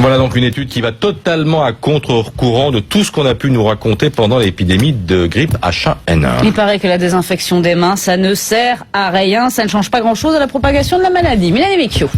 Voilà donc une étude qui va totalement à contre-courant de tout ce qu'on a pu nous raconter pendant l'épidémie de grippe H1N1. Il paraît que la désinfection des mains, ça ne sert à rien, ça ne change pas grand-chose à la propagation de la maladie. Mélanie Vecchio.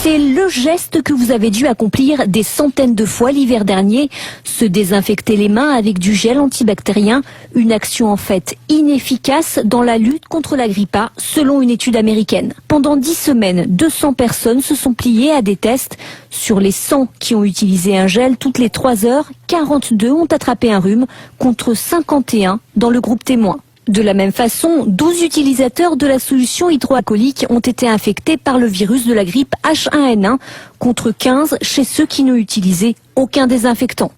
C'est le geste que vous avez dû accomplir des centaines de fois l'hiver dernier, se désinfecter les mains avec du gel antibactérien, une action en fait inefficace dans la lutte contre la grippe A, selon une étude américaine. Pendant 10 semaines, 200 personnes se sont pliées à des tests. Sur les 100 qui ont utilisé un gel toutes les 3 heures, 42 ont attrapé un rhume, contre 51 dans le groupe témoin. De la même façon, 12 utilisateurs de la solution hydroalcoolique ont été infectés par le virus de la grippe H1N1 contre 15 chez ceux qui n'ont utilisé aucun désinfectant.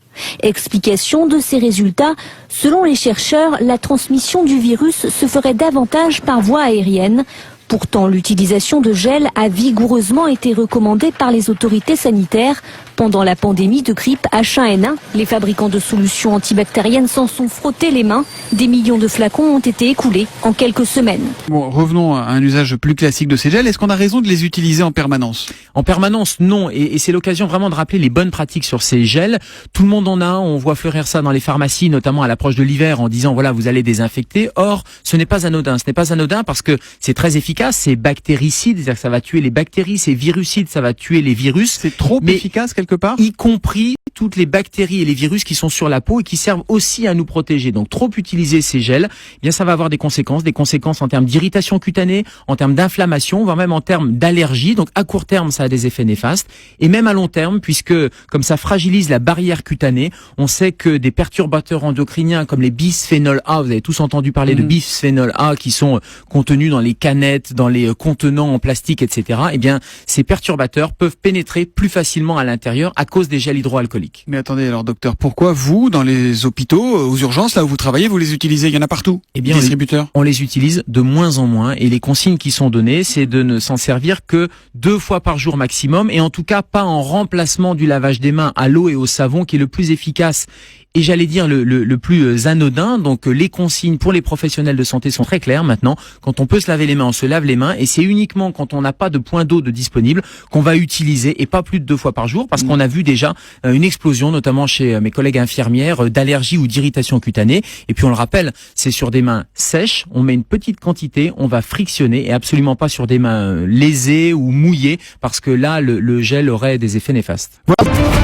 Explication de ces résultats, selon les chercheurs, la transmission du virus se ferait davantage par voie aérienne. Pourtant, l'utilisation de gel a vigoureusement été recommandée par les autorités sanitaires. Pendant la pandémie de grippe H1N1, les fabricants de solutions antibactériennes s'en sont frottés les mains. Des millions de flacons ont été écoulés en quelques semaines. Bon, revenons à un usage plus classique de ces gels. Est-ce qu'on a raison de les utiliser en permanence ? En permanence, non. Et c'est l'occasion vraiment de rappeler les bonnes pratiques sur ces gels. Tout le monde en a. On voit fleurir ça dans les pharmacies, notamment à l'approche de l'hiver, en disant voilà, vous allez désinfecter. Or, ce n'est pas anodin. Ce n'est pas anodin parce que c'est très efficace. C'est bactéricide, c'est-à-dire que ça va tuer les bactéries. C'est virucide, ça va tuer les virus. C'est trop efficace quelque part ? Y compris toutes les bactéries et les virus qui sont sur la peau et qui servent aussi à nous protéger. Donc trop utiliser ces gels, eh bien ça va avoir des conséquences en termes d'irritation cutanée, en termes d'inflammation, voire même en termes d'allergie. Donc à court terme, ça a des effets néfastes et même à long terme, puisque comme ça fragilise la barrière cutanée, on sait que des perturbateurs endocriniens comme les bisphénol A, vous avez tous entendu parler de bisphénol A qui sont contenus dans les canettes, dans les contenants en plastique, etc. Eh bien ces perturbateurs peuvent pénétrer plus facilement à l'intérieur à cause des gels hydroalcooliques. Mais attendez, alors docteur, pourquoi vous, dans les hôpitaux, aux urgences, là où vous travaillez, vous les utilisez ? Il y en a partout, eh bien, distributeurs. On les utilise de moins en moins et les consignes qui sont données, c'est de ne s'en servir que 2 fois par jour maximum et en tout cas pas en remplacement du lavage des mains à l'eau et au savon qui est le plus efficace. Et j'allais dire le plus anodin, donc les consignes pour les professionnels de santé sont très claires maintenant. Quand on peut se laver les mains, on se lave les mains et c'est uniquement quand on n'a pas de point d'eau de disponible qu'on va utiliser et pas plus de 2 fois par jour parce qu'on a vu déjà une explosion, notamment chez mes collègues infirmières, d'allergie ou d'irritation cutanée. Et puis on le rappelle, c'est sur des mains sèches, on met une petite quantité, on va frictionner et absolument pas sur des mains lésées ou mouillées parce que là, le gel aurait des effets néfastes. Voilà.